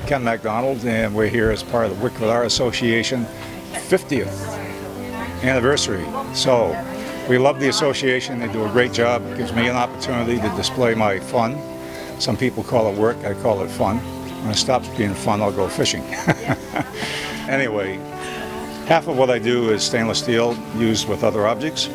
Ken McDonald, and we're here as part of the Wickford Art Association 50th anniversary. So we love the association. They do a great job. It gives me an opportunity to display my fun. Some people call it work. I call it fun. When it stops being fun, I'll go fishing. Anyway, half of what I do is stainless steel used with other objects,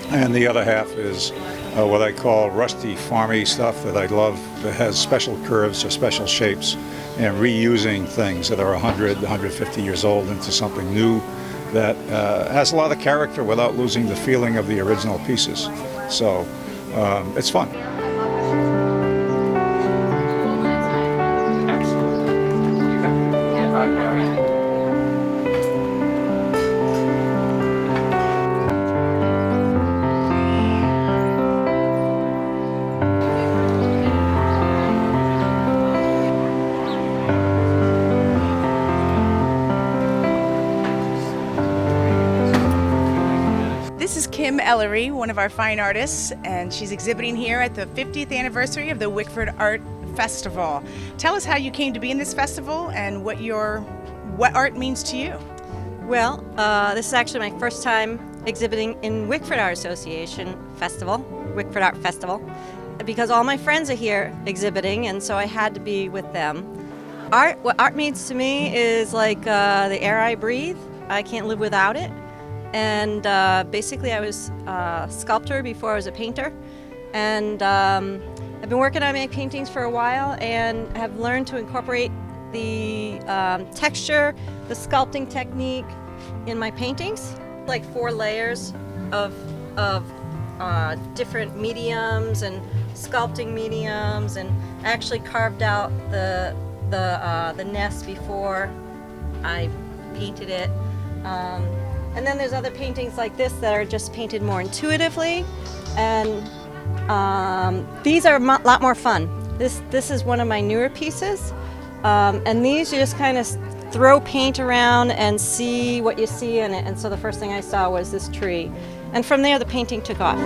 and the other half is what I call rusty, farmy stuff that I love, that has special curves or special shapes, and reusing things that are 100, 150 years old into something new that has a lot of character without losing the feeling of the original pieces. So it's fun. Ellery, one of our fine artists, and she's exhibiting here at the 50th anniversary of the Wickford Art Festival. Tell us how you came to be in this festival and what art means to you. Well, this is actually my first time exhibiting in Wickford Art Association Festival, Wickford Art Festival, because all my friends are here exhibiting, and so I had to be with them. What art means to me is like the air I breathe. I can't live without it. And basically I was a sculptor before I was a painter, and I've been working on my paintings for a while and have learned to incorporate the texture, the sculpting technique in my paintings, like 4 layers of different mediums and sculpting mediums, and I actually carved out the nest before I painted it. And then there's other paintings like this that are just painted more intuitively, and these are a lot more fun. This is one of my newer pieces, and these you just kind of throw paint around and see what you see in it. And so the first thing I saw was this tree, and from there the painting took off.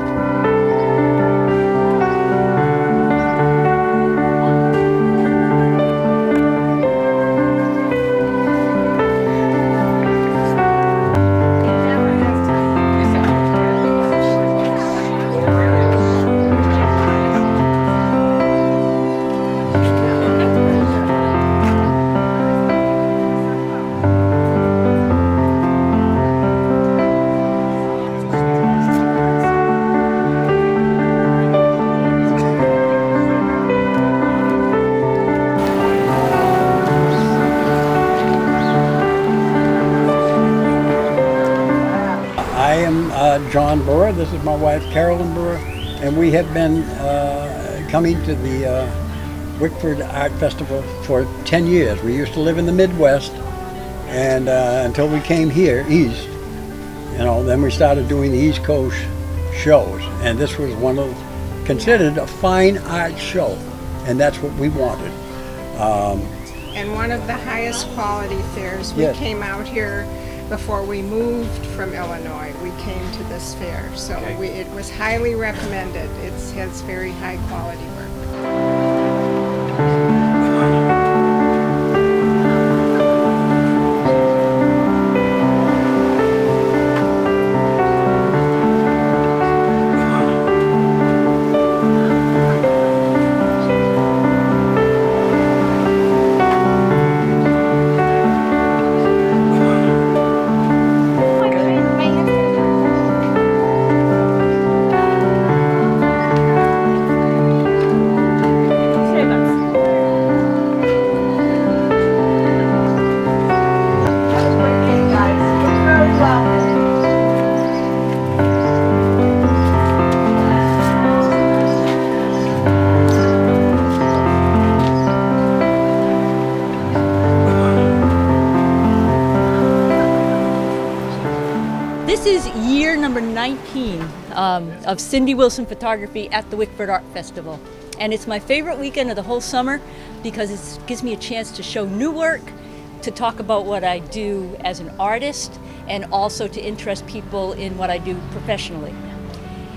John Burr. This is my wife Carolyn Burr, and we have been coming to the Wickford Art Festival for 10 years. We used to live in the Midwest, and until we came here east, then we started doing the East Coast shows, and this was considered a fine art show, and that's what we wanted. And one of the highest quality fairs. We came out here before we moved from Illinois. We came to this fair, so it was highly recommended. It has very high quality work. This is year number 19 of Cindy Wilson photography at the Wickford Art Festival. And it's my favorite weekend of the whole summer because it gives me a chance to show new work, to talk about what I do as an artist, and also to interest people in what I do professionally.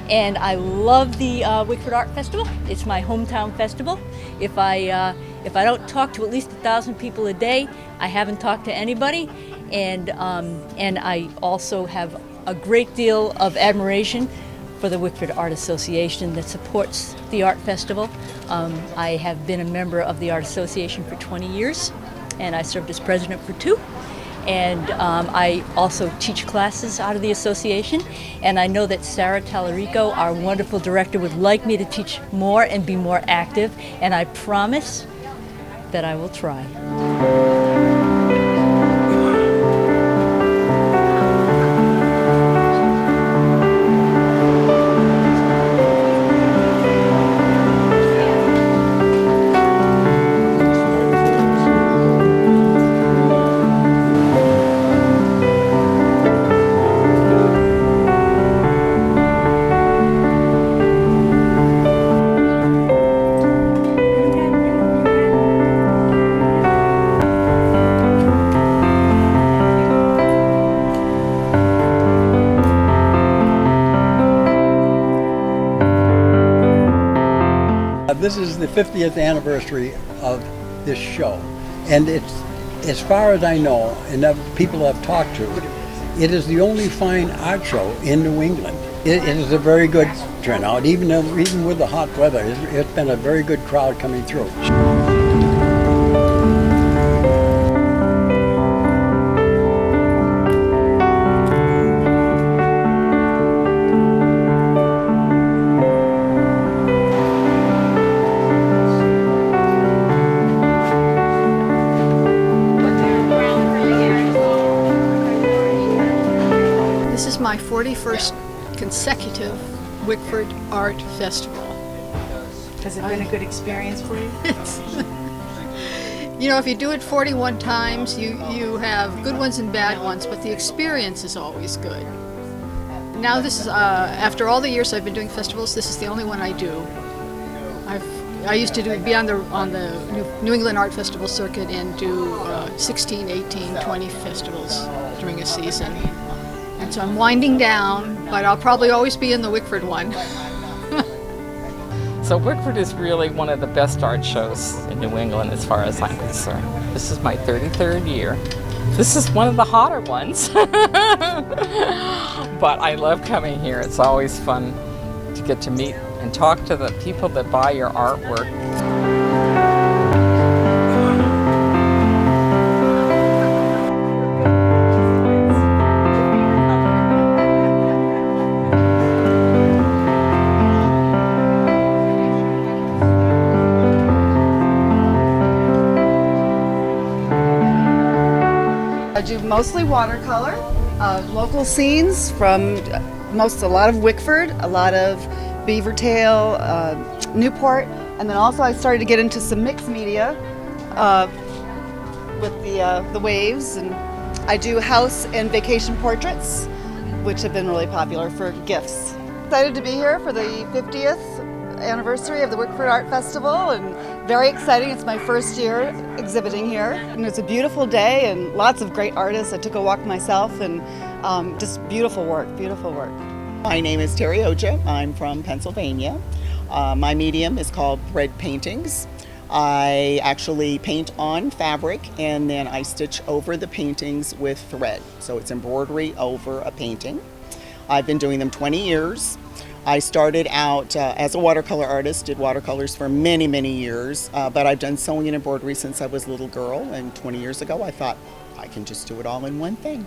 And I love the Wickford Art Festival. It's my hometown festival. If I don't talk to at least 1,000 people a day, I haven't talked to anybody. And I also have a great deal of admiration for the Wickford Art Association that supports the art festival. I have been a member of the Art Association for 20 years, and I served as president for 2. And I also teach classes out of the association, and I know that Sarah Tallarico, our wonderful director, would like me to teach more and be more active, and I promise that I will try. This is the 50th anniversary of this show, and it's, as far as I know, and people I've talked to, it is the only fine art show in New England. It is a very good turnout, even with the hot weather. It's been a very good crowd coming through. My 41st consecutive Wickford Art Festival. Has it been a good experience for you? You know, if you do it 41 times, you have good ones and bad ones, but the experience is always good. Now this is, after all the years I've been doing festivals, this is the only one I do. I used to be on the New England Art Festival circuit and do 16, 18, 20 festivals during a season. So I'm winding down, but I'll probably always be in the Wickford one. So Wickford is really one of the best art shows in New England as far as I'm concerned. This is my 33rd year. This is one of the hotter ones. But I love coming here. It's always fun to get to meet and talk to the people that buy your artwork. I do mostly watercolor, local scenes from a lot of Wickford, a lot of Beavertail, Newport, and then also I started to get into some mixed media with the waves, and I do house and vacation portraits, which have been really popular for gifts. Excited to be here for the 50th anniversary of the Wickford Art Festival, and very exciting. It's my first year exhibiting here, and it's a beautiful day and lots of great artists. I took a walk myself, and just beautiful work, beautiful work. My name is Teri. I'm from Pennsylvania. My medium is called thread paintings. I actually paint on fabric and then I stitch over the paintings with thread. So it's embroidery over a painting. I've been doing them 20 years. I started out as a watercolor artist, did watercolors for many, many years, but I've done sewing and embroidery since I was a little girl, and 20 years ago I thought I can just do it all in one thing.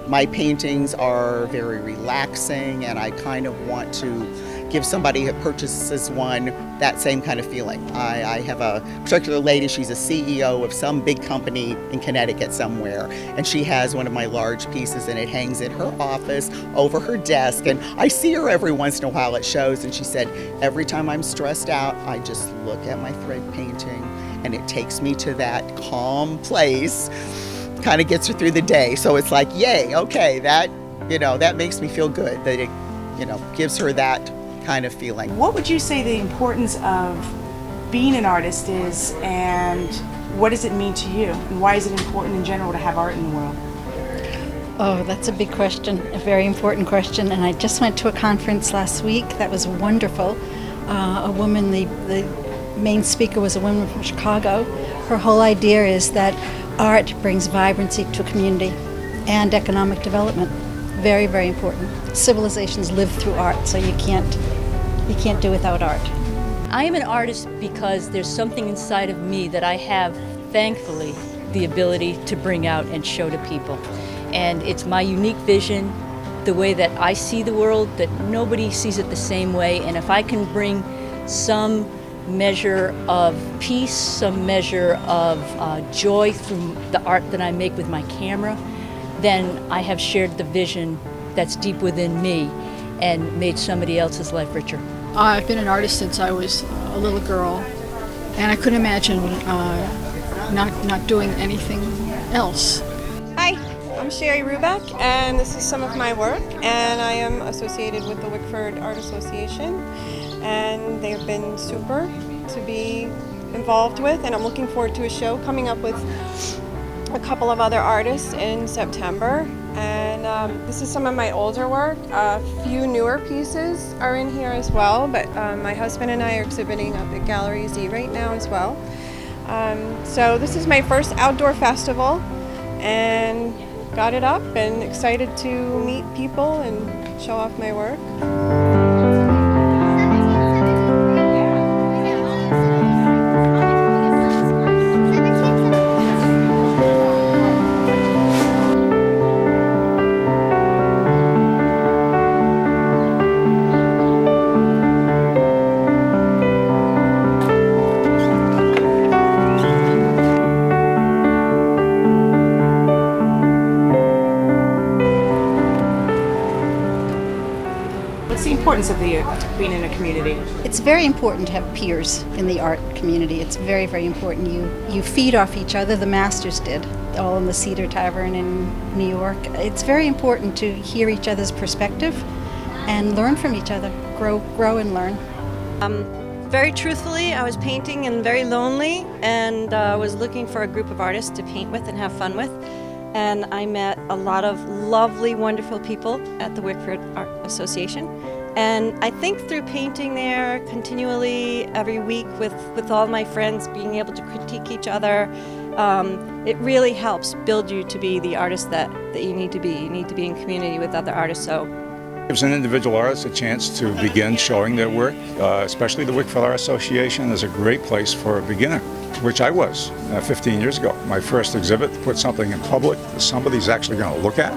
My paintings are very relaxing, and I kind of want to give somebody who purchases one that same kind of feeling. I have a particular lady, she's a CEO of some big company in Connecticut somewhere, and she has one of my large pieces and it hangs in her office over her desk, and I see her every once in a while at shows, and she said, every time I'm stressed out, I just look at my thread painting and it takes me to that calm place, kind of gets her through the day. So it's like, yay, okay, that makes me feel good, that it, gives her that kind of feeling. What would you say the importance of being an artist is, and what does it mean to you? And why is it important in general to have art in the world? Oh, that's a big question, a very important question. And I just went to a conference last week that was wonderful. A woman, the main speaker was a woman from Chicago. Her whole idea is that art brings vibrancy to a community and economic development. Very, very important. Civilizations live through art, so you can't do without art. I am an artist because there's something inside of me that I have, thankfully, the ability to bring out and show to people. And it's my unique vision, the way that I see the world, that nobody sees it the same way. And if I can bring some measure of peace, some measure of joy through the art that I make with my camera, then I have shared the vision that's deep within me and made somebody else's life richer. I've been an artist since I was a little girl, and I couldn't imagine not doing anything else. Hi, I'm Sheri Rubeck, and this is some of my work, and I am associated with the Wickford Art Association, and they have been super to be involved with, and I'm looking forward to a show coming up with a couple of other artists in September. And this is some of my older work. A few newer pieces are in here as well, but my husband and I are exhibiting up at Gallery Z right now as well. So this is my first outdoor festival, and got it up and excited to meet people and show off my work. Of being in a community? It's very important to have peers in the art community. It's very, very important. You feed off each other. The masters did, all in the Cedar Tavern in New York. It's very important to hear each other's perspective and learn from each other. Grow and learn. Very truthfully, I was painting and very lonely, and was looking for a group of artists to paint with and have fun with. And I met a lot of lovely, wonderful people at the Wickford Art Association. And I think through painting there continually every week with all my friends, being able to critique each other, it really helps build you to be the artist that you need to be. You need to be in community with other artists. So It gives an individual artist a chance to begin showing their work, especially the Wickford Art Association is a great place for a beginner, which I was 15 years ago. My first exhibit, to put something in public that somebody's actually going to look at,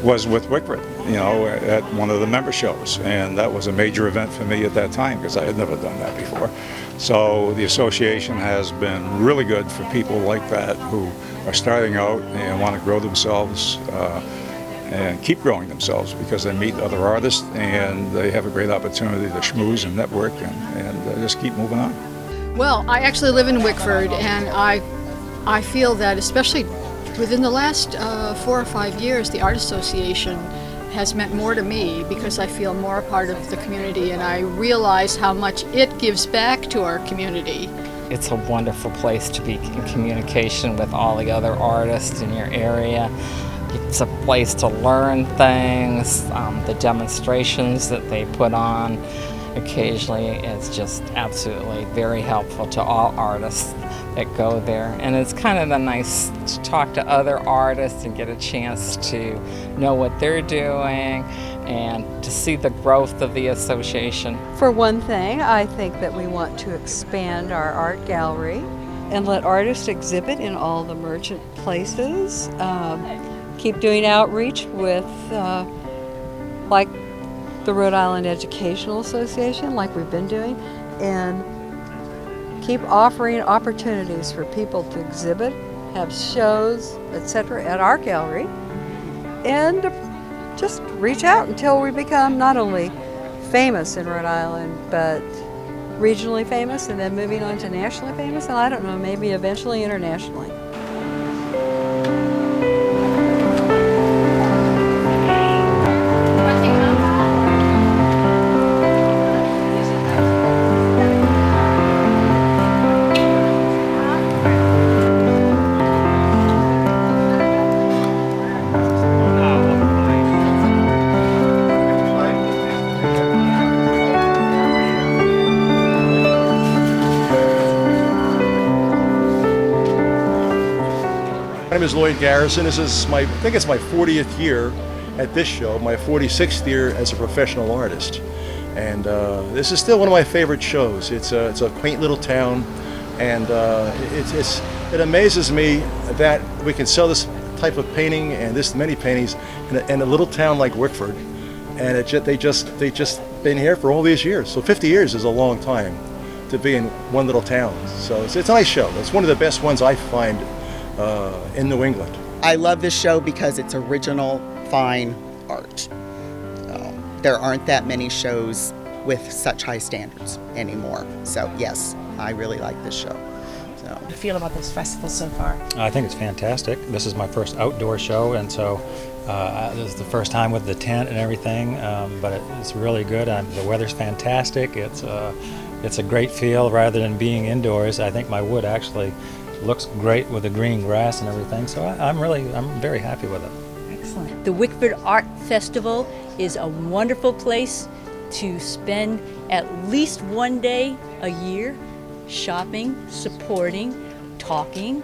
was with Wickford, at one of the member shows. And that was a major event for me at that time because I had never done that before. So the association has been really good for people like that who are starting out and want to grow themselves and keep growing themselves because they meet other artists and they have a great opportunity to schmooze and network and just keep moving on. Well, I actually live in Wickford, and I feel that especially within the last 4 or 5 years, the Art Association has meant more to me because I feel more a part of the community, and I realize how much it gives back to our community. It's a wonderful place to be in communication with all the other artists in your area. It's a place to learn things, the demonstrations that they put on occasionally is just absolutely very helpful to all artists that go there. And it's kind of nice to talk to other artists and get a chance to know what they're doing and to see the growth of the association. For one thing, I think that we want to expand our art gallery and let artists exhibit in all the merchant places. Keep doing outreach with like the Rhode Island Educational Association, like we've been doing, and keep offering opportunities for people to exhibit, have shows, etc. at our gallery, and just reach out until we become not only famous in Rhode Island, but regionally famous, and then moving on to nationally famous, and I don't know, maybe eventually internationally. is Lloyd Garrison. This is I think it's my 40th year at this show, my 46th year as a professional artist. And this is still one of my favorite shows. It's a quaint little town, and it amazes me that we can sell this type of painting and this many paintings in a little town like Wickford, and they just been here for all these years. So 50 years is a long time to be in one little town. So it's a nice show. It's one of the best ones I find in New England. I love this show because it's original, fine art. There aren't that many shows with such high standards anymore. So yes, I really like this show. How do you feel about this festival so far? I think it's fantastic. This is my first outdoor show, and so this is the first time with the tent and everything, but it's really good. The weather's fantastic. It's a great feel rather than being indoors. I think my wood actually looks great with the green grass and everything, so I'm very happy with it. Excellent. The Wickford Art Festival is a wonderful place to spend at least one day a year shopping, supporting, talking,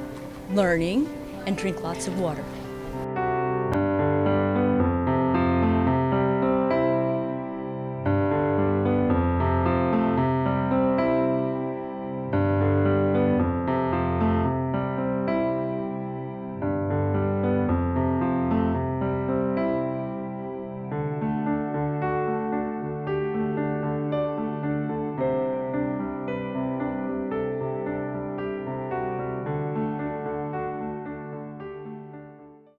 learning, and drink lots of water.